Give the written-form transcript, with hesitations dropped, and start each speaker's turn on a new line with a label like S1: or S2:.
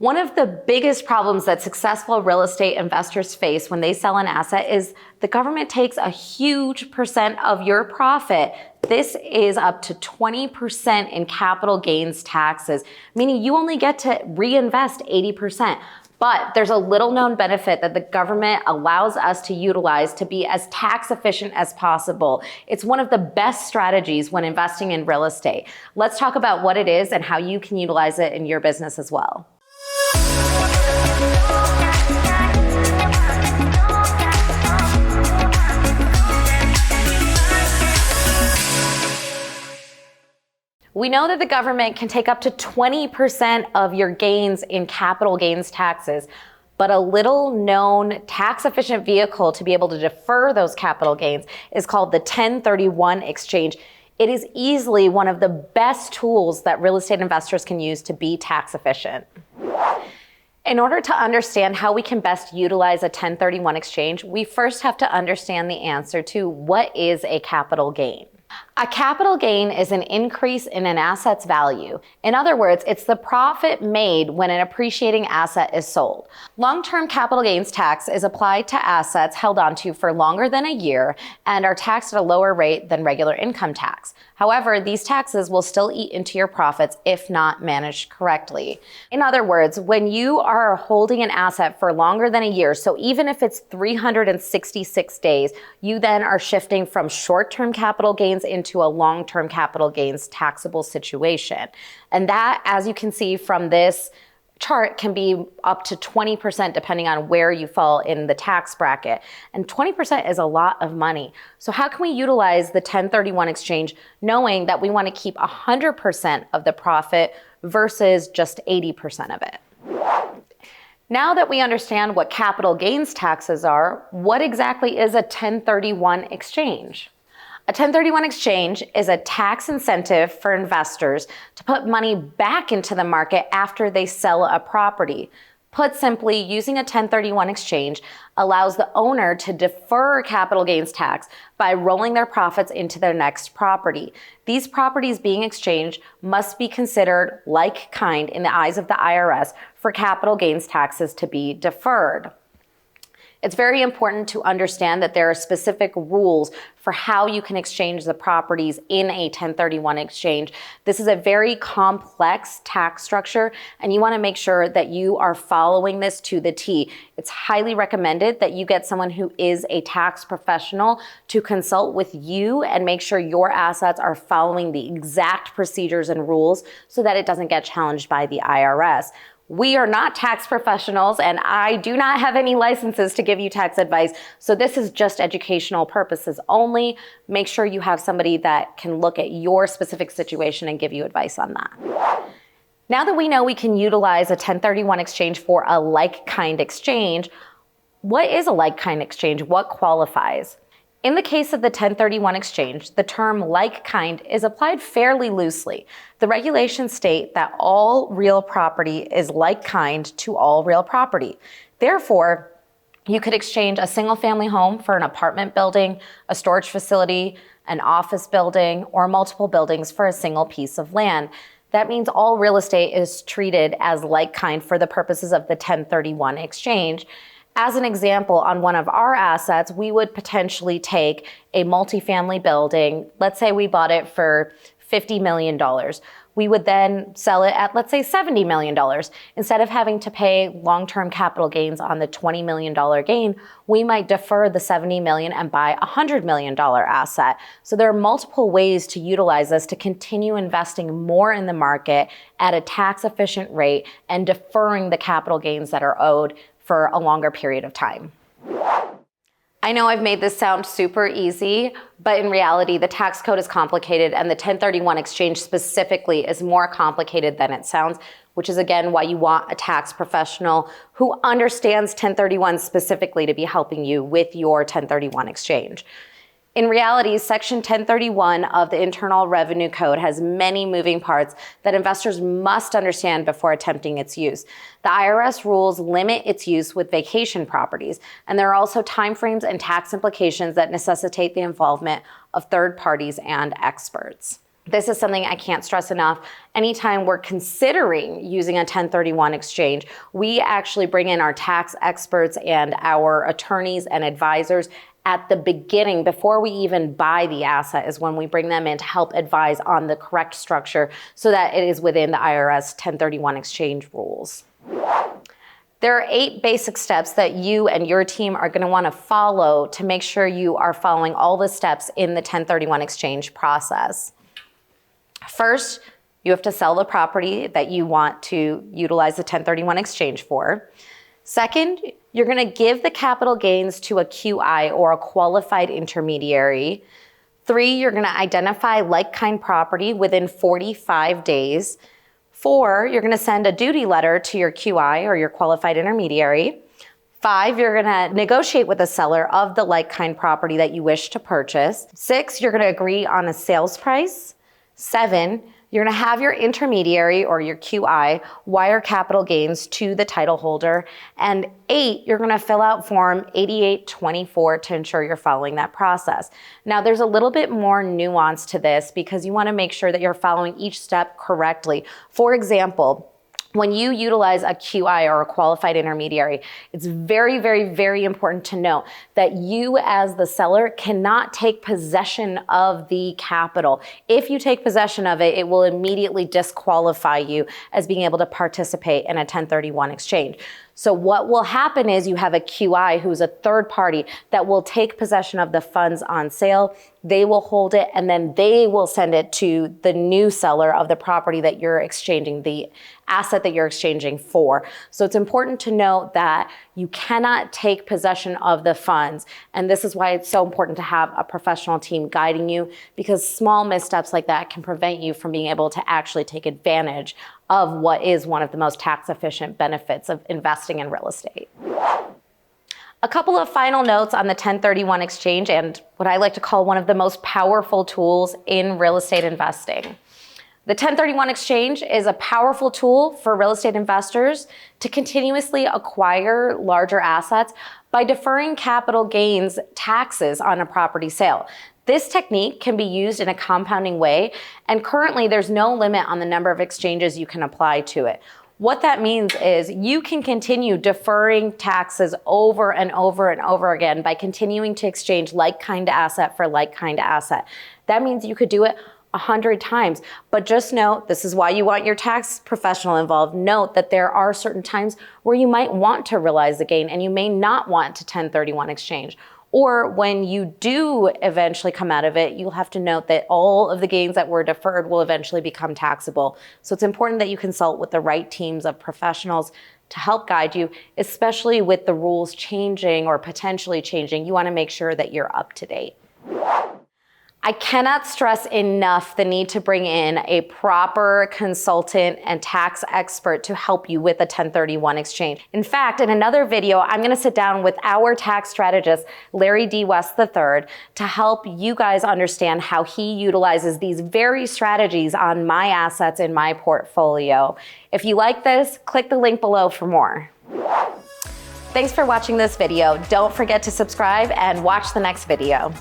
S1: One of the biggest problems that successful real estate investors face when they sell an asset is the government takes a huge percent of your profit. This is up to 20% in capital gains taxes, meaning you only get to reinvest 80%. But there's a little known benefit that the government allows us to utilize to be as tax efficient as possible. It's one of the best strategies when investing in real estate. Let's talk about what it is and how you can utilize it in your business as well. We know that the government can take up to 20% of your gains in capital gains taxes, but a little known tax efficient vehicle to be able to defer those capital gains is called the 1031 exchange. It is easily one of the best tools that real estate investors can use to be tax efficient. In order to understand how we can best utilize a 1031 exchange, we first have to understand the answer to what is a capital gain. A capital gain is an increase in an asset's value. In other words, it's the profit made when an appreciating asset is sold. Long-term capital gains tax is applied to assets held onto for longer than a year and are taxed at a lower rate than regular income tax. However, these taxes will still eat into your profits if not managed correctly. In other words, when you are holding an asset for longer than a year, so even if it's 366 days, you then are shifting from short-term capital gains into a long-term capital gains taxable situation. And that, as you can see from this chart, can be up to 20% depending on where you fall in the tax bracket. And 20% is a lot of money. So how can we utilize the 1031 exchange knowing that we want to keep 100% of the profit versus just 80% of it? Now that we understand what capital gains taxes are, what exactly is a 1031 exchange? A 1031 exchange is a tax incentive for investors to put money back into the market after they sell a property. Put simply, using a 1031 exchange allows the owner to defer capital gains tax by rolling their profits into their next property. These properties being exchanged must be considered like kind in the eyes of the IRS for capital gains taxes to be deferred. It's very important to understand that there are specific rules for how you can exchange the properties in a 1031 exchange. This is a very complex tax structure, and you want to make sure that you are following this to the T. It's highly recommended that you get someone who is a tax professional to consult with you and make sure your assets are following the exact procedures and rules so that it doesn't get challenged by the IRS. We are not tax professionals, and I do not have any licenses to give you tax advice. So this is just educational purposes only. Make sure you have somebody that can look at your specific situation and give you advice on that. Now that we know we can utilize a 1031 exchange for a like-kind exchange, what is a like-kind exchange? What qualifies? In the case of the 1031 exchange, the term like-kind is applied fairly loosely. The regulations state that all real property is like-kind to all real property. Therefore, you could exchange a single-family home for an apartment building, a storage facility, an office building, or multiple buildings for a single piece of land. That means all real estate is treated as like-kind for the purposes of the 1031 exchange. As an example, on one of our assets, we would potentially take a multifamily building. Let's say we bought it for $50 million. We would then sell it at, let's say, $70 million. Instead of having to pay long-term capital gains on the $20 million gain, we might defer the $70 million and buy a $100 million asset. So there are multiple ways to utilize this to continue investing more in the market at a tax-efficient rate and deferring the capital gains that are owed for a longer period of time. I know I've made this sound super easy, but in reality, the tax code is complicated and the 1031 exchange specifically is more complicated than it sounds, which is again why you want a tax professional who understands 1031 specifically to be helping you with your 1031 exchange. In reality, Section 1031 of the Internal Revenue Code has many moving parts that investors must understand before attempting its use. The IRS rules limit its use with vacation properties, and there are also timeframes and tax implications that necessitate the involvement of third parties and experts. This is something I can't stress enough. Anytime we're considering using a 1031 exchange, we actually bring in our tax experts and our attorneys and advisors at the beginning. Before we even buy the asset is when we bring them in to help advise on the correct structure so that it is within the IRS 1031 exchange rules. There are 8 basic steps that you and your team are going to want to follow to make sure you are following all the steps in the 1031 exchange process. First, you have to sell the property that you want to utilize the 1031 exchange for. Second, you're going to give the capital gains to a QI or a qualified intermediary. 3, you're going to identify like-kind property within 45 days. 4, you're going to send a duty letter to your QI or your qualified intermediary. 5, you're going to negotiate with the seller of the like-kind property that you wish to purchase. 6, you're going to agree on a sales price. 7, you're going to have your intermediary or your QI wire capital gains to the title holder. And 8, you're going to fill out Form 8824 to ensure you're following that process. Now, there's a little bit more nuance to this because you want to make sure that you're following each step correctly. For example, when you utilize a QI or a qualified intermediary, it's very, very, very important to know that you as the seller cannot take possession of the capital. If you take possession of it, it will immediately disqualify you as being able to participate in a 1031 exchange. So what will happen is you have a QI who's a third party that will take possession of the funds on sale. They will hold it and then they will send it to the new seller of the property that you're exchanging, the asset that you're exchanging for. So it's important to note that you cannot take possession of the funds. And this is why it's so important to have a professional team guiding you, because small missteps like that can prevent you from being able to actually take advantage of what is one of the most tax efficient benefits of investing in real estate. A couple of final notes on the 1031 exchange and what I like to call one of the most powerful tools in real estate investing. The 1031 exchange is a powerful tool for real estate investors to continuously acquire larger assets by deferring capital gains taxes on a property sale. This technique can be used in a compounding way, and currently there's no limit on the number of exchanges you can apply to it. What that means is you can continue deferring taxes over and over and over again by continuing to exchange like-kind asset for like-kind asset. That means you could do it 100 times. But just note, this is why you want your tax professional involved. Note that there are certain times where you might want to realize the gain and you may not want to 1031 exchange. Or when you do eventually come out of it, you'll have to note that all of the gains that were deferred will eventually become taxable. So it's important that you consult with the right teams of professionals to help guide you, especially with the rules changing or potentially changing. You want to make sure that you're up to date. I cannot stress enough the need to bring in a proper consultant and tax expert to help you with a 1031 exchange. In fact, in another video, I'm going to sit down with our tax strategist, Larry D. West III, to help you guys understand how he utilizes these very strategies on my assets in my portfolio. If you like this, click the link below for more. Thanks for watching this video. Don't forget to subscribe and watch the next video.